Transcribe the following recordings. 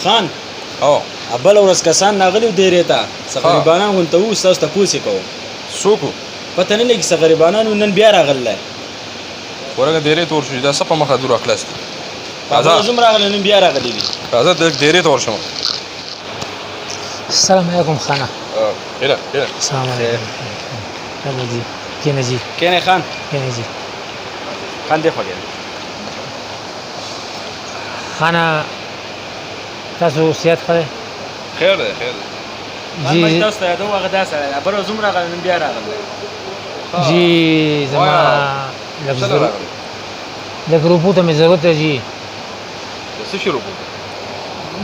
خان او بله ورځ کسان راغلي وو ډېرې ته څه غریبانان غونته وو ستاسو تپوس یې کوو څوک وو پته نه لګي څه غریبانان وو نن بیا راغلی ورګه ډېرې تور شو دا څه په مخه دور اخلاص دي راځه زم راغلی نن بیا راغلی دي راځه ډېرې تور شم السلام علیکم خانه هلا السلام علیکم هلا جی کینه جی کینې خان کینه جی خان دې خوږی خانه تاسو صحت ښه دی خیر دی خیر دی جی تاسو ته یادوم هغه دا سړی دی بله ورځ هم راغلی نن بیا راغلی جی زما لږ روپو ته مې ضرورت دی جی څه شروع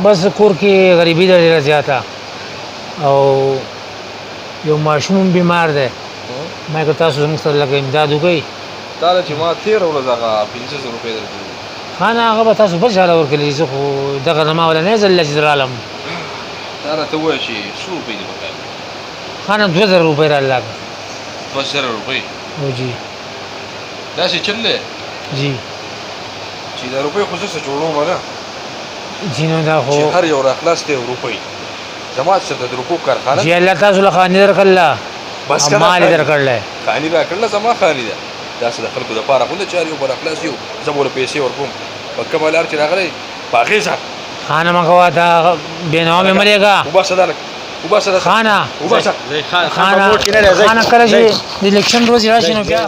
بس کور کې غریبي ده ډېره زیاته او یو ماشوم بیمار دی ما که تاسو زموږ سره لږ امداد وکړئ دا چې ما تېره ورځ هغه 500 روپۍ درکړي خانه هغه به تاسو بل چا له ورکړلی زه خو دغه زما ولنی ځل چې رالم دا راته ووایه چې څو روپۍ دې پکار خانه 2000 روپۍ راله 2000 روپۍ او جی داسې چل دی جی چې دا روپۍ خو زه څه جوړوم نه جی نو دا خو چې هر یو راخلاص دی روپۍ زما څه د روپو کارخانه جی الله تاسو له خاني درکړله بس کنه مال یې درکړلی خاني راکړله زما خاني ده داسې د خلکو دپاره خو نه چې هر یو به راخلاص یو زه به ورله پیسې ورکوم په کومه لار چې راغلی په هغې ځه خانه مه کوه دا بېنوا مې مه لېږه وباسه دا لږ وباسه خانه وباسه خانه کله چې د الیکشن ورځې راشي نو بیا